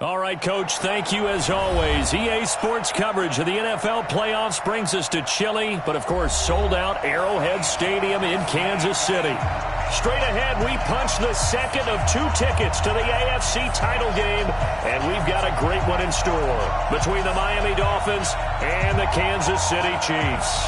All right, Coach, thank you as always. EA Sports coverage of the NFL playoffs brings us to chilly, but of course sold-out Arrowhead Stadium in Kansas City. Straight ahead, we punch the second of 2 tickets to the AFC title game, and we've got a great one in store between the Miami Dolphins and the Kansas City Chiefs.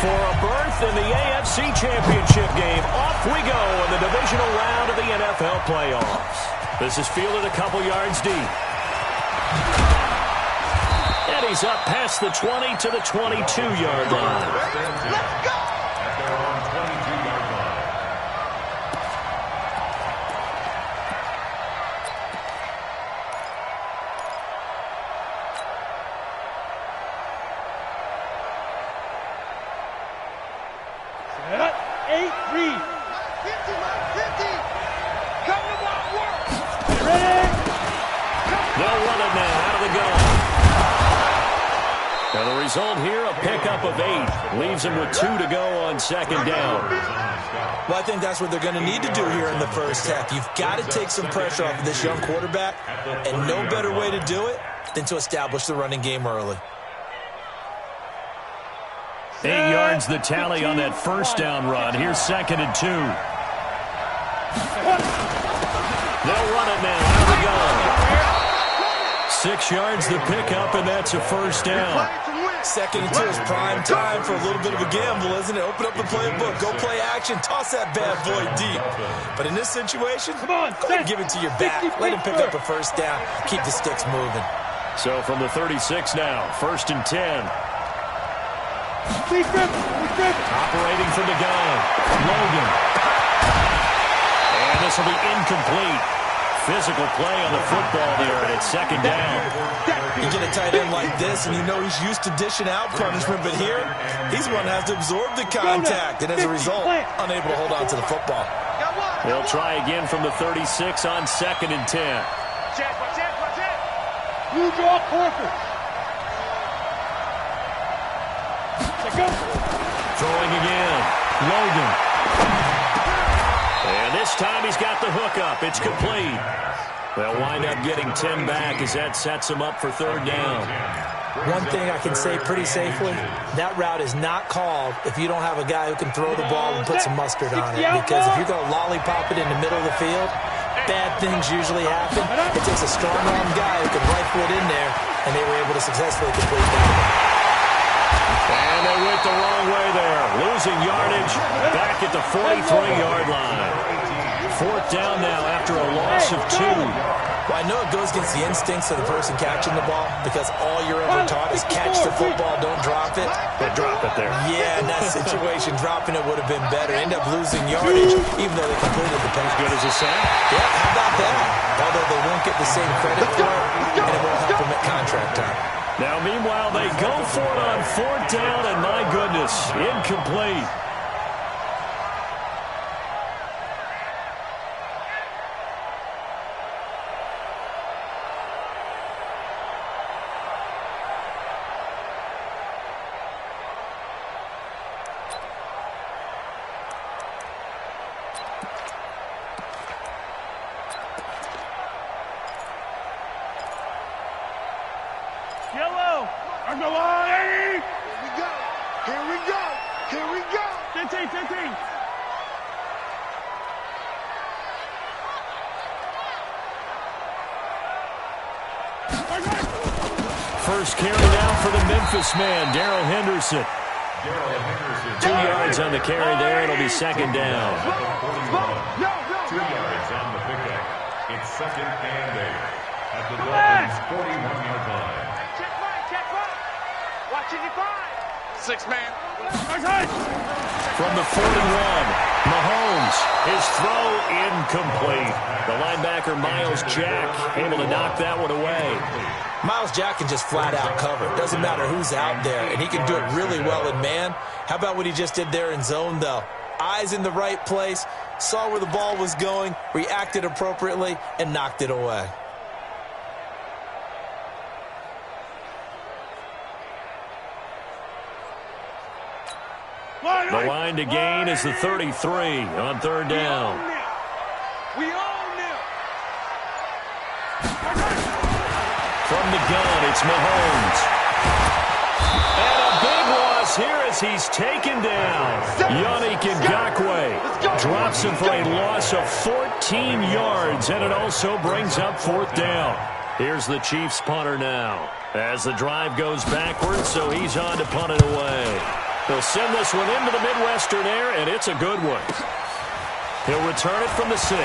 For a berth in the AFC Championship game, off we go in the divisional round of the NFL playoffs. This is fielded a couple yards deep. And he's up past the 20 to the 22-yard line. Let's go! Result here, a pickup of 8. Leaves him with 2 to go on second down. Well, I think that's what they're going to need to do here in the first half. You've got to take some pressure off of this young quarterback, and no better way to do it than to establish the running game early. 8 yards the tally on that first down run. Here's second and 2. They'll run it now. Out of the gun. 6 yards the pickup, and that's a first down. Second and 2 is prime time for a little bit of a gamble, isn't it? Open up the playbook, go play action, toss that bad boy deep. But in this situation, go ahead and give it to your back. Let him pick up a first down. Keep the sticks moving. So from the 36 now, first and 10. Operating from the gun, Logan. And this will be incomplete. Physical play on the football there, and it's second down. You get a tight end like this, and you know he's used to dishing out punishment, but here, he's the one that has to absorb the contact, and as a result, unable to hold on to the football. They'll try again from the 36 on second and 10. You draw quarters. Throwing again, Logan. And this time he's got the hook up. It's complete. They'll wind up getting 10 back as that sets him up for third down. One thing I can say pretty safely, that route is not called if you don't have a guy who can throw the ball and put some mustard on it. Because if you're going to lollipop it in the middle of the field, bad things usually happen. It takes a strong-armed guy who can rifle it in there, and they were able to successfully complete that. And they went the wrong way there. Losing yardage back at the 43-yard line. Fourth down now after a loss of 2. Well, I know it goes against the instincts of the person catching the ball because all you're ever taught is catch the football, don't drop it. But drop it there. Yeah, in that situation, dropping it would have been better. End up losing yardage even though they completed the pass. As good as a sack. Yeah, how about that? Although they won't get the same credit for it, and it won't help them at contract time. Now, meanwhile, they go for it on fourth down, and my goodness, incomplete. Yellow! On the line! Here we go! Here we go! Here we go! 15, 15! First carry now for the Memphis man, Darrell Henderson. 2 yards on the carry there. It'll be second down. 2 yards on the pickup. It's second and 8 at the Dolphins' 41-yard line. Check right! Watch it, 5! 6 man! From the 41, Mahomes, his throw incomplete. The linebacker, Myles Jack, able to knock that one away. Myles Jack can just flat out cover. Doesn't matter who's out there, and he can do it really well in man. How about what he just did there in zone, though? Eyes in the right place, saw where the ball was going, reacted appropriately, and knocked it away. Line The line to gain is the 33 on third down. We own them. From the gun, it's Mahomes. And a big loss here as he's taken down. Yannick Ngakoue drops him for a loss of 14 yards, and it also brings up fourth down. Here's the Chiefs punter now as the drive goes backwards, so he's on to punt it away. He'll send this one into the Midwestern air, and it's a good one. He'll return it from the 6.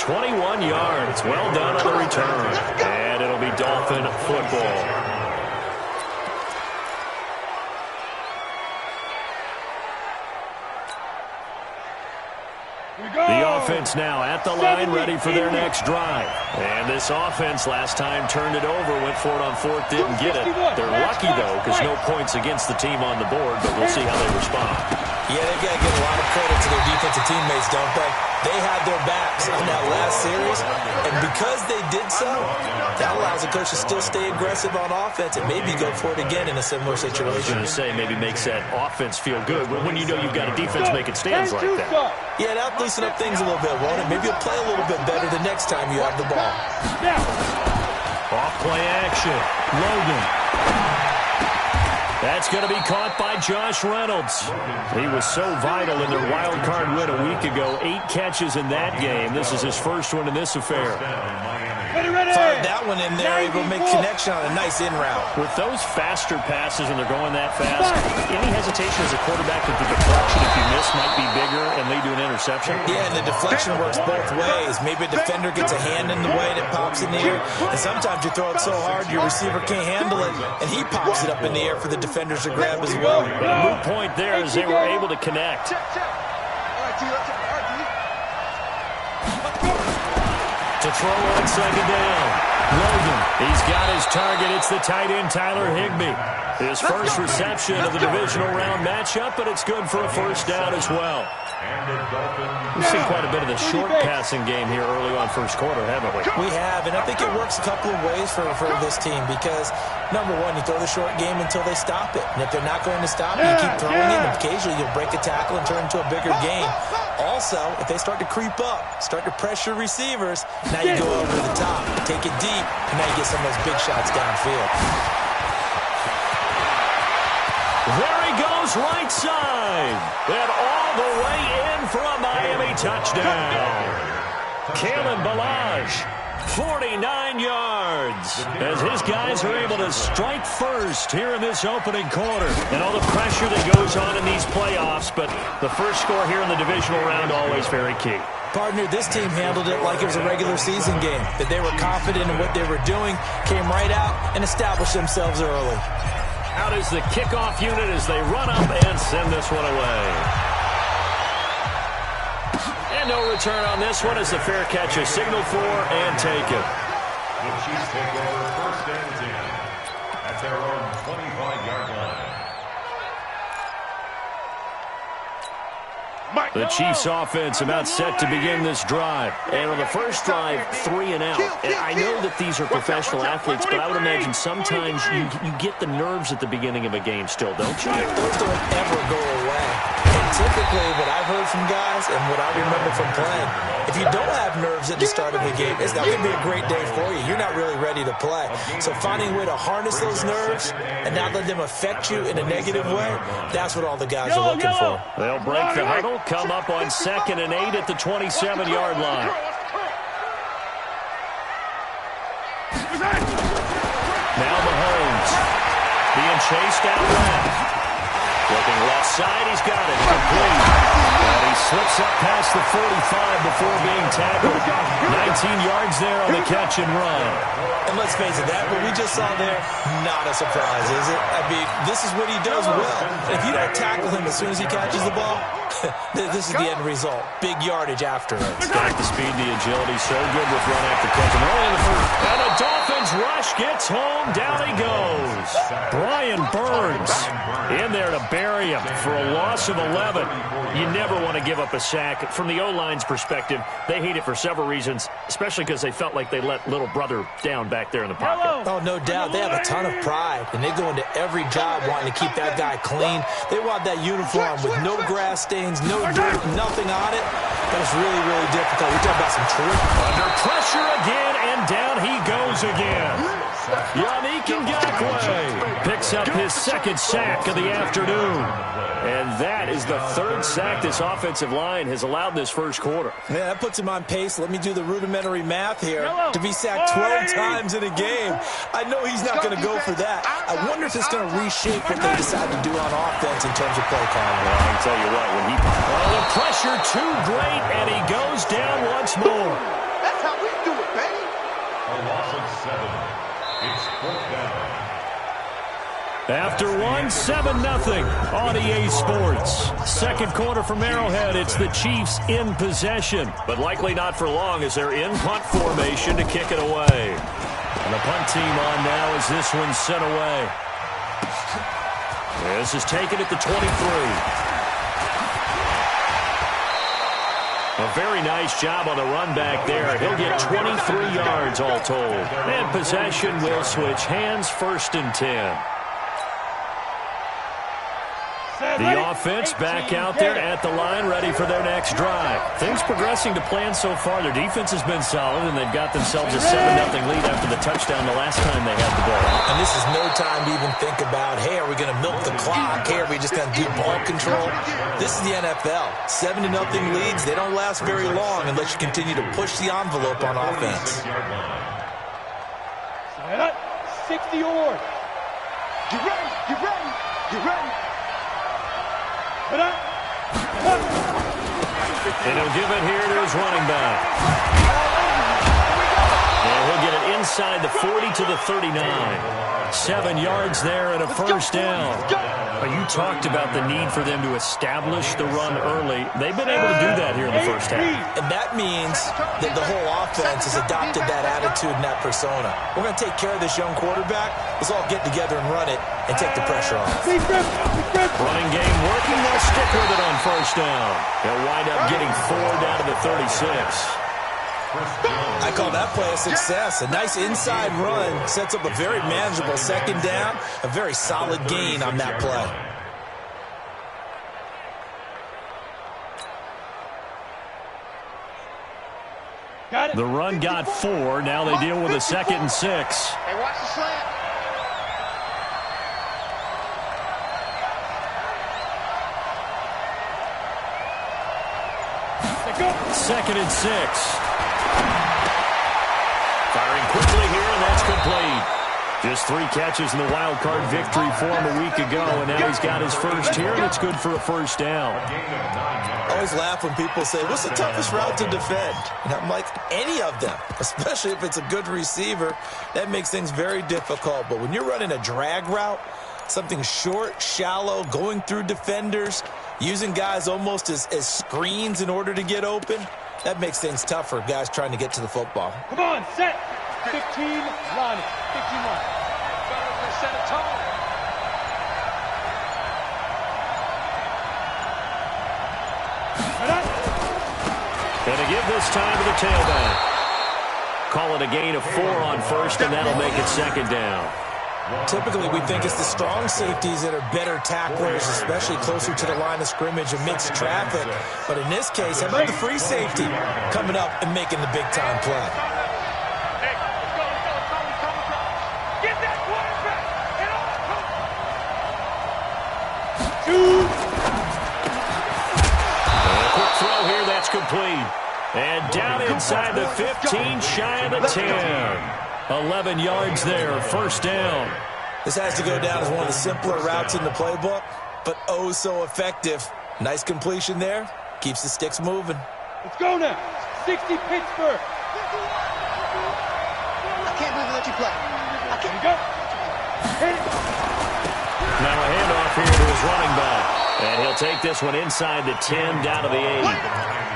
21 yards. Well done on the return. And it'll be Dolphin football. The offense now at the line, ready for their next drive. And this offense last time turned it over, went for it on fourth, didn't get it. They're lucky, though, because no points against the team on the board, but we'll see how they respond. Yeah, they've got to give a lot of credit to their defensive teammates, don't they? They had their backs on that last series, and because they did so, that allows the coach to still stay aggressive on offense and maybe go for it again in a similar situation. I was going to say, maybe makes that offense feel good, but when you know you've got a defense making stands like that. Yeah, that'll loosen up things a little bit, won't it? Maybe you'll play a little bit better the next time you have the ball. Off play action. Logan. That's going to be caught by Josh Reynolds. He was so vital in their wild card win a week ago. 8 catches in that game. This is his first one in this affair. Fired that one in there, able to make connection on a nice in route. With those faster passes and they're going that fast, any hesitation as a quarterback that the deflection, if you miss, might be bigger and lead to an interception? Yeah, and the deflection works both ways. Maybe a defender gets a hand in the way and it pops in the air, and sometimes you throw it so hard your receiver can't handle it, and he pops it up in the air for the defenders to grab as well. The moot point there is they were able to connect. To throw on second down. Logan, he's got his target. It's the tight end, Tyler Higbee. His first reception of the divisional round matchup, but it's good for a first down as well. We've seen quite a bit of the short passing game here early on first quarter, haven't we? We have, and I think it works a couple of ways for this team because, number one, you throw the short game until they stop it. And if they're not going to stop it, you keep throwing it, and occasionally you'll break a tackle and turn it into a bigger game. Also, if they start to creep up, start to pressure receivers, now you go over the top, take it deep, and now you get some of those big shots downfield. There he goes, right side. And all the way in for a Miami touchdown. Kalen Ballage, 49 yards. As his guys are able to strike first here in this opening quarter. And all the pressure that goes on in these playoffs, but the first score here in the divisional round always very key. Partner, this team handled it like it was a regular season game. That they were confident in what they were doing, came right out and established themselves early. Out is the kickoff unit as they run up and send this one away. And no return on this one as the fair catch is signaled for and taken. The Chiefs take over first and 10 at their own 25-yard line. The Chiefs offense about set to begin this drive. And on the first drive, 3 and out. And I know that these are professional athletes, but I would imagine sometimes you get the nerves at the beginning of a game still, don't you? Those don't ever go away. And typically what I've heard from guys and what I remember from playing, if you don't have nerves at the start of the game, it's not going to be a great day for you. You're not really ready to play. So finding a way to harness those nerves and not let them affect you in a negative way, that's what all the guys are looking for. They'll break the huddle, come up on 2nd and 8 at the 27-yard line. Now Mahomes being chased out left. Looking left side, he's got it. Complete. And he slips up past the 45 before being tackled. 19 yards there on the catch and run. And let's face it, that what we just saw there, not a surprise, is it? I mean, this is what he does well. And if you don't tackle him as soon as he catches the ball, this is the end result. Big yardage after it. He's got the speed, the agility, so good with run after catch. And early in the first, and the Dolphins rush gets home. Down he goes. Brian Brian Burns in there to bury him for a loss of 11. You never want to give up a sack. From the O-line's perspective, they hate it for several reasons, especially because they felt like they let little brother down back there in the pocket. Oh, no doubt. They have a ton of pride, and they go into every job wanting to keep that guy clean. They want that uniform with no grass stains, no dirt, nothing on it. But it's really, really difficult. We're talking about some truth. Under pressure again, and down he goes again. Yannick Ngakoue picks up his second sack of the afternoon. And that is the third sack this offensive line has allowed this first quarter. Yeah, that puts him on pace. Let me do the rudimentary math here. To be sacked 12 times in a game, I know he's not going to go for that. I wonder if it's going to reshape what they decide to do on offense in terms of play calling. Well, I can tell you what, when he... Oh, the pressure too great, and he goes down once more. That's how we do it, baby. A loss of 7. It's 4th down. After 7-0 on EA Sports. Second quarter from Arrowhead. It's the Chiefs in possession, but likely not for long as they're in punt formation to kick it away. And the punt team on now as this one's sent away. This is taken at the 23. A very nice job on the run back there. He'll get 23 yards all told. And possession will switch hands, 1st and 10. The offense back out there at the line, ready for their next drive. Things progressing to plan so far. Their defense has been solid, and they've got themselves a 7-0 lead after the touchdown the last time they had the ball. And this is no time to even think about, hey, are we going to milk the clock? Hey, are we just going to do ball control? This is the NFL. 7-0 leads, they don't last very long unless you continue to push the envelope on offense. 60 or. Get ready, get ready, get ready. And he'll give it here to his running back. And he'll get it inside the 40 to the 39. 7 yards there and a first down. But you talked about the need for them to establish the run early. They've been able to do that here in the first half. And that means that the whole offense has adopted that attitude and that persona. We're going to take care of this young quarterback. Let's all get together and run it and take the pressure off. Running game working. They'll stick with it on first down. They'll wind up getting 4 down to the 36. I call that play a success. A nice inside run sets up a very manageable second down. A very solid gain on that play. Got it. The run got 4. Now they deal with a 2nd and 6. Hey, watch the slant. Go. 2nd and 6. Firing quickly here, and that's complete. Just 3 catches in the wild card victory for him a week ago, and now he's got his first here, and it's good for a first down. I always laugh when people say, what's the toughest route to defend? And I'm like, any of them, especially if it's a good receiver. That makes things very difficult. But when you're running a drag route, something short, shallow, going through defenders, using guys almost as screens in order to get open, that makes things tough for guys trying to get to the football. Come on, set. 15, run. 15 run. Set a tone. Gonna give this time to the tailback. Call it a gain of 4 on first, and that'll make it 2nd down. Typically, we think it's the strong safeties that are better tacklers, especially closer to the line of scrimmage amidst traffic. But in this case, how about the free safety coming up and making the big-time play? Hey, let's go. Get that quarterback. Shoot. And a quick throw here, that's complete. And down inside the 15, shy of the 10. 11 yards there, first down. This has to go down as one of the simpler routes in the playbook, but oh so effective. Nice completion there. Keeps the sticks moving. Let's go now. 60 Pittsburgh. I can't believe we let you play. I can't. Go. Hit it. Now a handoff here to his running back. And he'll take this one inside the 10, down to the 8.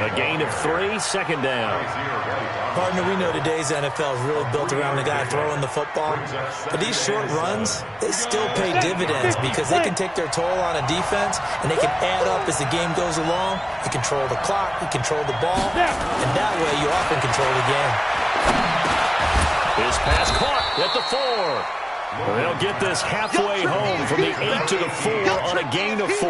A gain of 3, second down. Partner, we know today's NFL is really built around the guy throwing the football. But these short runs, they still pay dividends because they can take their toll on a defense, and they can add up as the game goes along. You control the clock, you control the ball, and that way you often control the game. His pass caught at the 4. They'll get this halfway home from the 8 to the 4 on a gain of 4.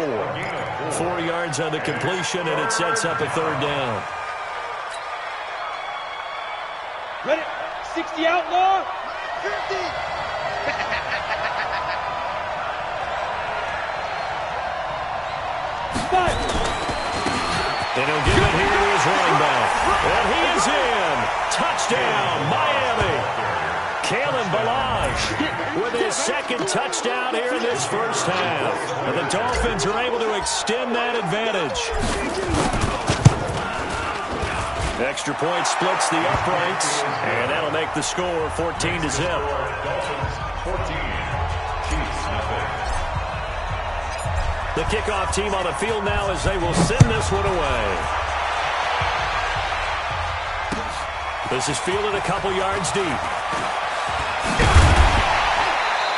4 yards on the completion, and it sets up a third down. Ready? 60 outlaw. 50. And he'll give it here to his running back. And he is in. Touchdown, Miami. Kalen Ballage with his second touchdown here in this first half. And the Dolphins are able to extend that advantage. Extra point splits the uprights, and that'll make the score 14-0. Dolphins 14, Chiefs nothing. The kickoff team on the field now as they will send this one away. This is fielded a couple yards deep.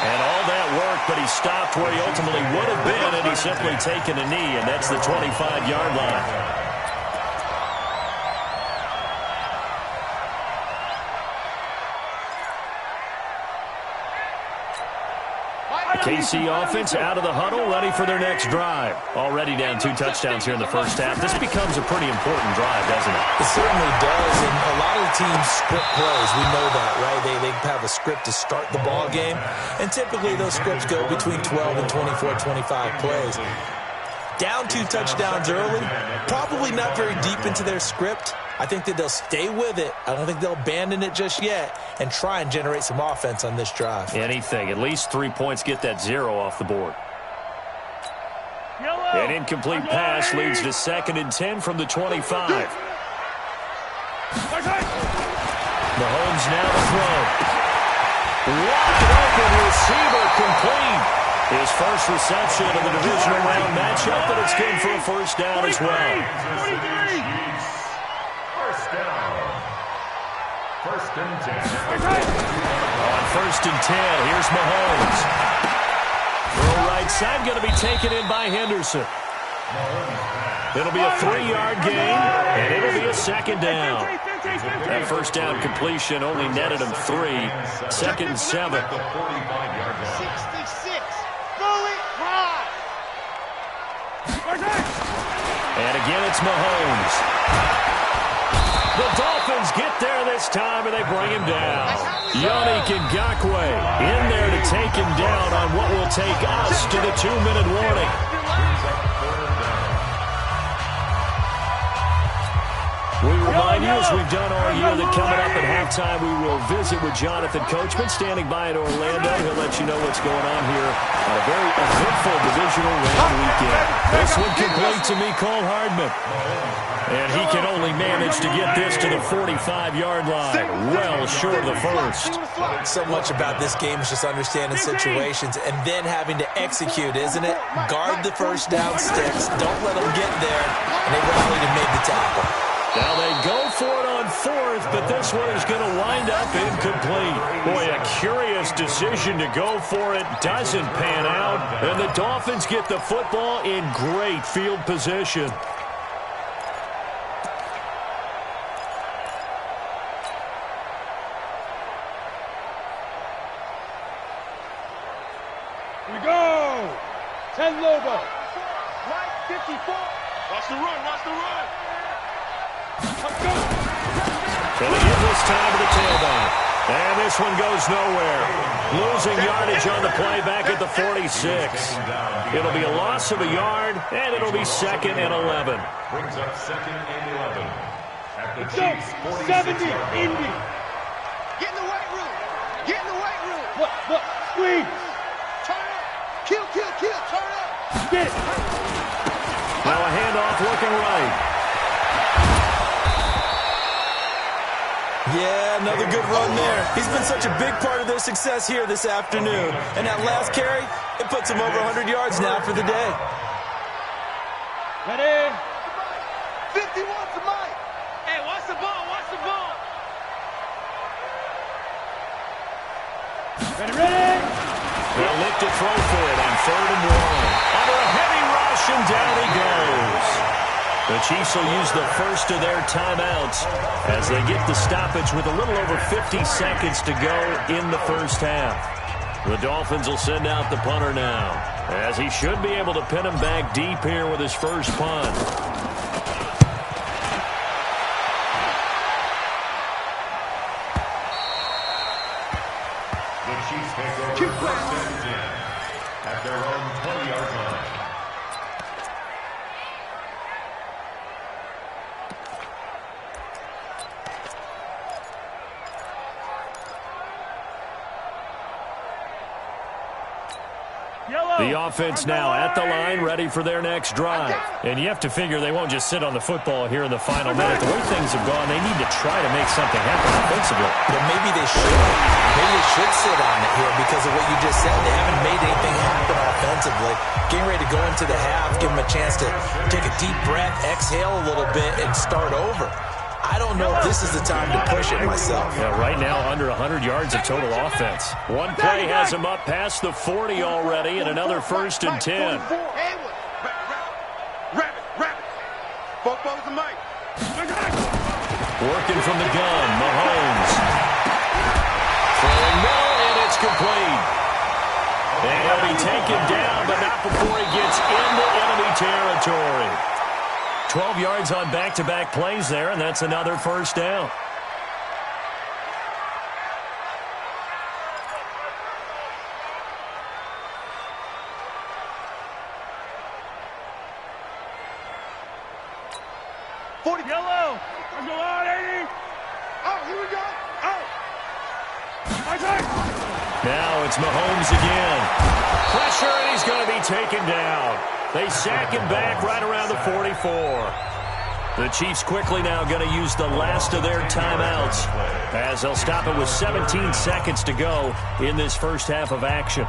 And all that work, but he stopped where he ultimately would have been, and he's simply taken a knee, and that's the 25-yard line. KC offense out of the huddle, ready for their next drive. Already down 2 touchdowns here in the first half. This becomes a pretty important drive, doesn't it? It certainly does, and a lot of the teams script plays. We know that, right? They have a script to start the ball game, and typically those scripts go between 12 and 24, 25 plays. Down 2 touchdowns early, probably not very deep into their script. I think that they'll stay with it. I don't think they'll abandon it just yet and try and generate some offense on this drive. Anything. At least 3 points, get that 0 off the board. An incomplete pass leads to 2nd and 10 from the 25. Mahomes now to throw. Wide open receiver complete. His first reception of the divisional round matchup, but it's good for a first down as well. First down. 1st and 10. On 1st and 10, here's Mahomes. Throw right side, going to be taken in by Henderson. It'll be a 3-yard gain, and it'll be a 2nd down. That first down completion only netted him 3. 2nd and 7. 66. Fully high. And again, it's Mahomes. The Dolphins get there this time, and they bring him down. Yannick Ngakoue in there to take him down on what will take us to the 2-minute warning. We remind you, as we've done all year, that coming up at halftime, we will visit with Jonathan Coachman, standing by in Orlando. He'll let you know what's going on here on a very eventful divisional round weekend. This one complete to Mecole Hardman. And he can only manage to get this to the 45-yard line, well short of the first. So much about this game is just understanding situations and then having to execute, isn't it? Guard the first down sticks. Don't let them get there. And they rallied and made the tackle. Now they go for it on 4th, but this one is going to wind up incomplete. Boy, a curious decision to go for it. Doesn't pan out. And the Dolphins get the football in great field position. Here we go. 10 Lobo. Right 54. Watch the run. Watch the run. Let's go. Going to give this time to the tailback. And this one goes nowhere. Losing yardage on the play back at the 46. It'll be a loss of a yard, and it'll be 2nd and 11. Brings up 2nd and 11. At the Let's Chiefs' go. 46. 70, Indy. Get in the weight room. Get in the weight room. What? Squeeze. Turn up. Kill. Turn up. Get it. Now a handoff looking right. Yeah, another good run there. He's been such a big part of their success here this afternoon. And that last carry, it puts him over 100 yards now for the day. Ready? 51 to Mike. Hey, watch the ball, watch the ball. Ready? They'll look to throw for it on 3rd and 1. Under a heavy rush, and down he goes. The Chiefs will use the first of their timeouts as they get the stoppage with a little over 50 seconds to go in the first half. The Dolphins will send out the punter now, as he should be able to pin him back deep here with his first punt. The Chiefs take over 1st and 10 at their own 20-yard line. The offense now at the line, ready for their next drive. And you have to figure they won't just sit on the football here in the final minute. The way things have gone, they need to try to make something happen offensively. But maybe they should. Maybe they should sit on it here because of what you just said. They haven't made anything happen offensively. Getting ready to go into the half, give them a chance to take a deep breath, exhale a little bit, and start over. I don't know if this is the time to push it myself. Yeah, right now, under 100 yards of total offense. One play has him up past the 40 already, and another 1st and 10. Working from the gun, Mahomes. Throwing middle, and it's complete. And he'll be taken down, but not before he gets into enemy territory. 12 yards on back-to-back plays there, and that's another first down. Yellow. Let's go on, 80. Oh, here we go. Oh. Now it's Mahomes again. Pressure, and he's going to be taken down. They sack him back right around the 44. The Chiefs quickly now going to use the last of their timeouts as they'll stop it with 17 seconds to go in this first half of action.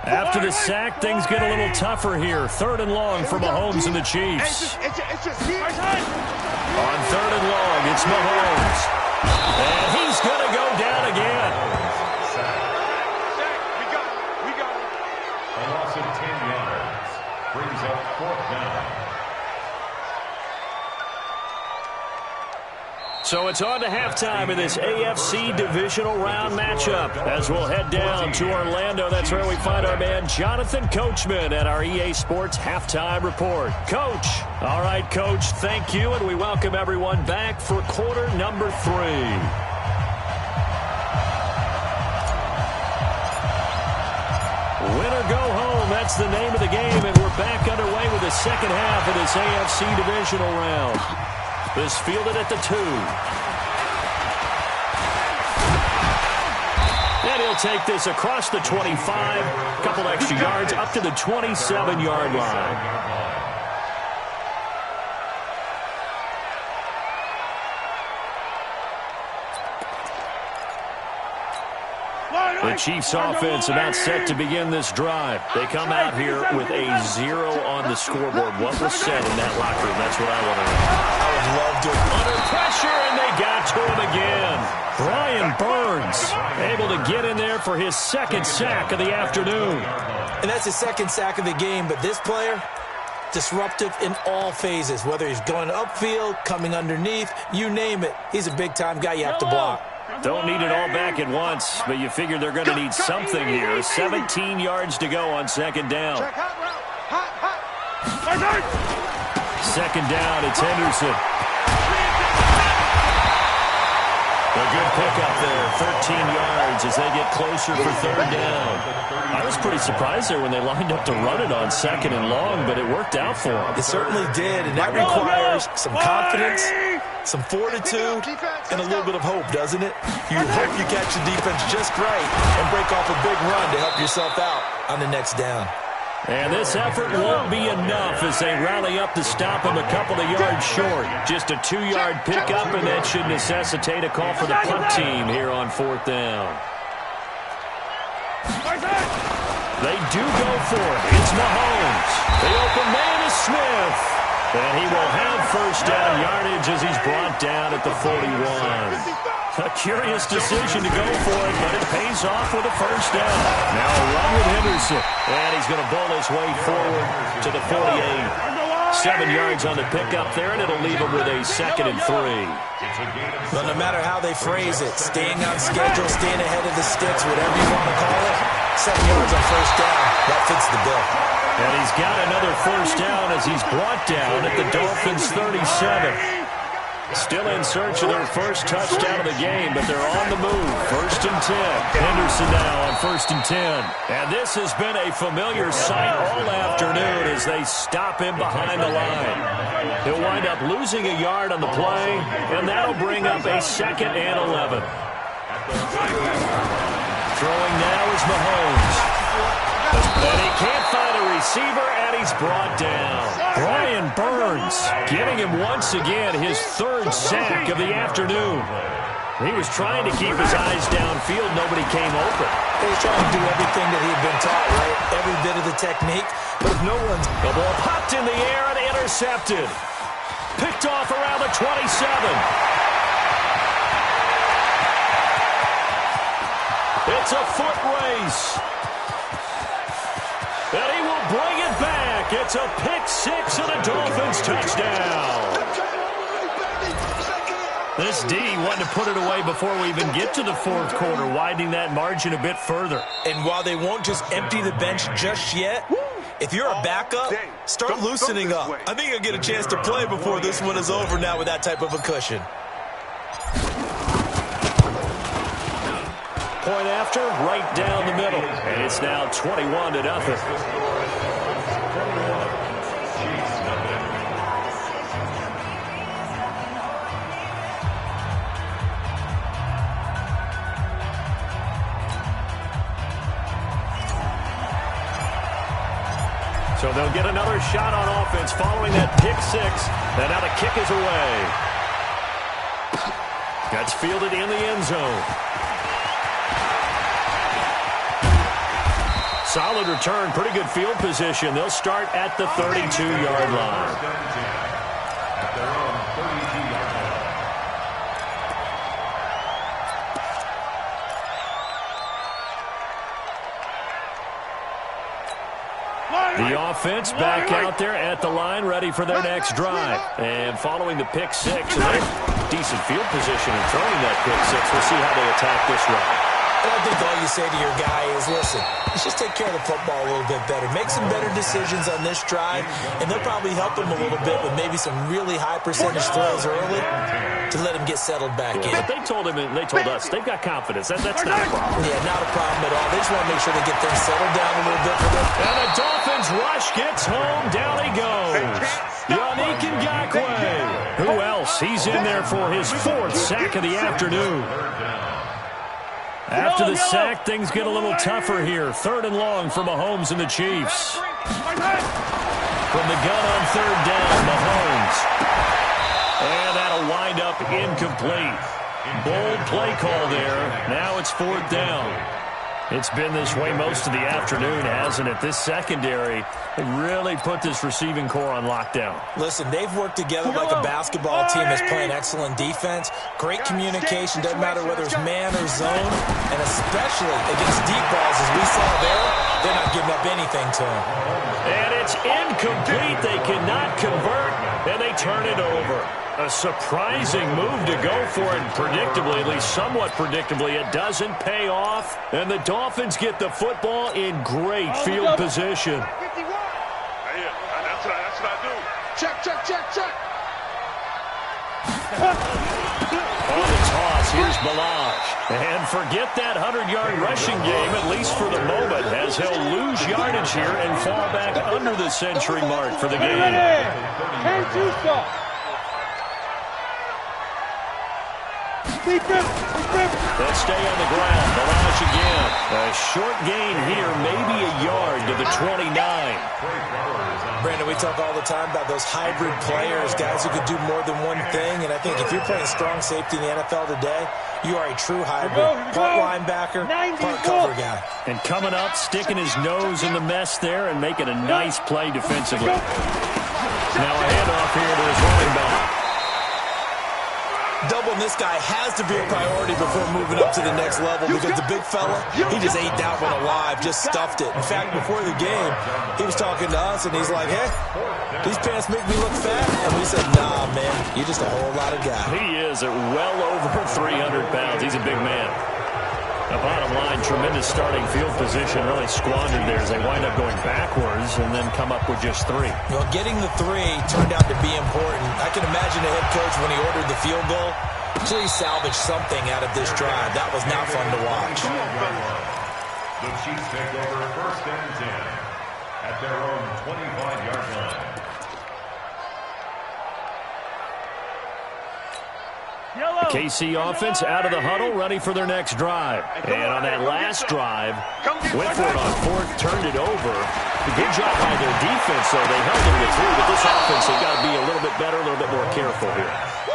After the sack, things get a little tougher here. 3rd and long for Mahomes and the Chiefs. It's just here. On 3rd and long, it's Mahomes. And he's going to go down again. We got it. A loss of 10 yards brings up 4th down. So it's on to halftime in this AFC divisional round matchup as we'll head down to Orlando. That's where we find our man Jonathan Coachman at our EA Sports Halftime Report. Coach. All right, Coach, thank you, and we welcome everyone back for quarter number 3. Win or go home, that's the name of the game, and we're back underway with the second half of this AFC divisional round. This fielded at the 2. And he'll take this across the 25, a couple extra yards, up to the 27-yard line. The Chiefs offense about set to begin this drive. They come out here with a 0 on the scoreboard. What was said in that locker room? That's what I want to know. I would love to. Under pressure, and they got to him again. Brian Burns able to get in there for his 2nd sack of the afternoon. And that's his 2nd sack of the game, but this player, disruptive in all phases, whether he's going upfield, coming underneath, you name it. He's a big-time guy you have to block. Don't need it all back at once, but you figure they're going to need something here. 17 yards to go on 2nd down. Second down, it's Henderson. A good pickup there, 13 yards as they get closer for 3rd down. I was pretty surprised there when they lined up to run it on 2nd and long, but it worked out for them. It certainly did, and that requires some confidence, some fortitude, and a little bit of hope, doesn't it? You hope you catch the defense just right and break off a big run to help yourself out on the next down. And this effort won't be enough as they rally up to stop him a couple of yards short. Just a 2-yard pickup, and that should necessitate a call for the punt team here on 4th down. They do go for it. It's Mahomes. The open man is Smith. And he will have first down yardage as he's brought down at the 41. A curious decision to go for it, but it pays off with a first down. Now a run with Henderson. And he's going to bowl his way forward to the 48. 7 yards on the pickup there, and it'll leave him with a 2nd and 3. Well, no matter how they phrase it, staying on schedule, staying ahead of the sticks, whatever you want to call it, 7 yards on first down, that fits the bill. And he's got another first down as he's brought down at the Dolphins' 37. Still in search of their first touchdown of the game, but they're on the move. 1st and 10. Henderson now on 1st and 10. And this has been a familiar sight all afternoon as they stop him behind the line. He'll wind up losing a yard on the play, and that'll bring up a 2nd and 11. Throwing now is Mahomes. And he can't find a receiver, and he's brought down. Brian Burns giving him once again his 3rd sack of the afternoon. He was trying to keep his eyes downfield. Nobody came open. He was trying to do everything that he had been taught, right? Every bit of the technique. But if no one's... The ball popped in the air and intercepted. Picked off around the 27. It's a foot race. And he will bring it back. It's a pick 6 and a Dolphins touchdown. This D wanted to put it away before we even get to the 4th quarter, widening that margin a bit further. And while they won't just empty the bench just yet, if you're a backup, start loosening up. I think you'll get a chance to play before this one is over now with that type of a cushion. Point after, right down the middle. And it's now 21-0. So they'll get another shot on offense following that pick 6. And now the kick is away. That's fielded in the end zone. Solid return, pretty good field position. They'll start at the 32-yard line. The offense back out there at the line, ready for their next drive. And following the pick 6, and they're decent field position and throwing that pick 6. We'll see how they attack this run. And I think all you say to your guy is, listen, let's just take care of the football a little bit better. Make some better decisions on this drive, and they'll probably help him a little bit with maybe some really high percentage throws early to let him get settled back in. But they told him, and they told us, they've got confidence. That's not a problem. Yeah, not a problem at all. They just want to make sure they get things settled down a little bit for them. And the Dolphins rush gets home. Down he goes. Yannick Ngakoue. Who else? He's in there for his 4th sack of the afternoon. After the sack, things get a little tougher here. 3rd and long for Mahomes and the Chiefs. From the gun on 3rd down, Mahomes. And that'll wind up incomplete. Bold play call there. Now it's 4th down. It's been this way most of the afternoon, hasn't it? This secondary really put this receiving core on lockdown. Listen, they've worked together like a basketball team that's playing excellent defense. Great communication, doesn't matter whether it's man or zone. And especially against deep balls, as we saw there, they're not giving up anything to them. And it's incomplete. They cannot convert, and they turn it over. A surprising move to go for it, predictably, at least somewhat predictably. It doesn't pay off, and the Dolphins get the football in great field position. That's what I do. Check. On the toss, here's Ballage. And forget that 100-yard rushing game, at least for the moment, as he'll lose yardage here and fall back under the century mark for the game. Let's stay on the ground. Ballage again. A short gain here, maybe a yard to the 29. Brandon, we talk all the time about those hybrid players, guys who could do more than one thing. And I think if you're playing strong safety in the NFL today, you are a true hybrid. Part linebacker, part cover guy. And coming up, sticking his nose in the mess there and making a nice play defensively. Now a handoff here to his running back. Doubling this guy has to be a priority before moving up to the next level because the big fella, he just ate that one alive, just stuffed it. In fact, before the game, he was talking to us, and he's like, hey, these pants make me look fat. And we said, nah, man, you're just a whole lot of guy. He is at well over 300 pounds. He's a big man. The bottom line, tremendous starting field position, really squandered there as they wind up going backwards and then come up with just 3. Well, getting the 3 turned out to be important. I can imagine the head coach, when he ordered the field goal, please salvage something out of this drive. That was not fun to watch. The Chiefs take over 1st and 10 at their own 25-yard line. The KC offense out of the huddle, ready for their next drive. And on that last drive, went for it on 4th, turned it over. A good job by their defense, though. They held them to 3, but this offense, they've got to be a little bit better, a little bit more careful here.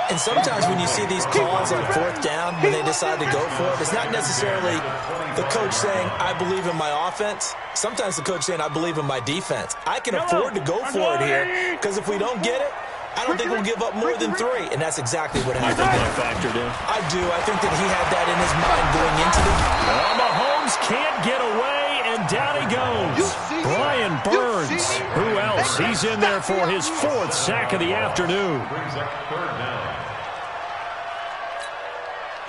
And sometimes when you see these calls on 4th down, when they decide to go for it, it's not necessarily the coach saying, I believe in my offense. Sometimes the coach saying, I believe in my defense. I can afford to go for it here, because if we don't get it, I don't think we'll give up more than 3, and that's exactly what happened. You think that factored in? I do. I think that he had that in his mind going into the... Well, Mahomes can't get away, and down he goes. Brian Burns. Who else? He's in there for his 4th sack of the afternoon.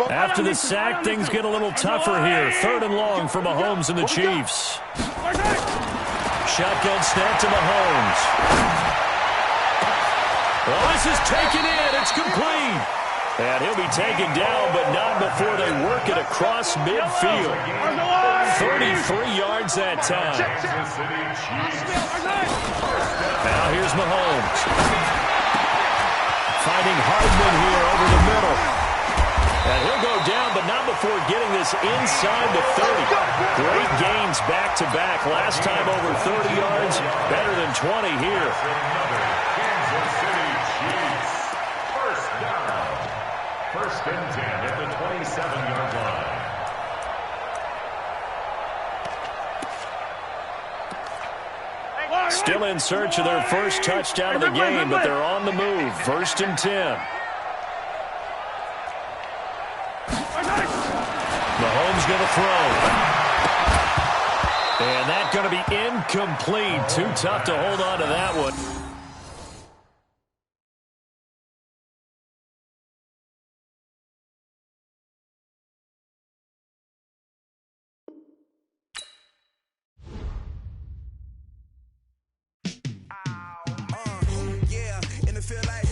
After the sack, things get a little tougher here. 3rd and long for Mahomes and the Chiefs. Shotgun snap to Mahomes. Well, this is taken in. It's complete. And he'll be taken down, but not before they work it across midfield. 33 yards that time. Now here's Mahomes. Finding Hardman here over the middle. And he'll go down, but not before getting this inside the 30. Great gains back-to-back. Last time over 30 yards, better than 20 here. First and 10 at the 27-yard line. Still in search of their first touchdown of the game, but they're on the move. 1st and 10. Mahomes going to throw. And that's going to be incomplete. Too tough to hold on to that one. Feel like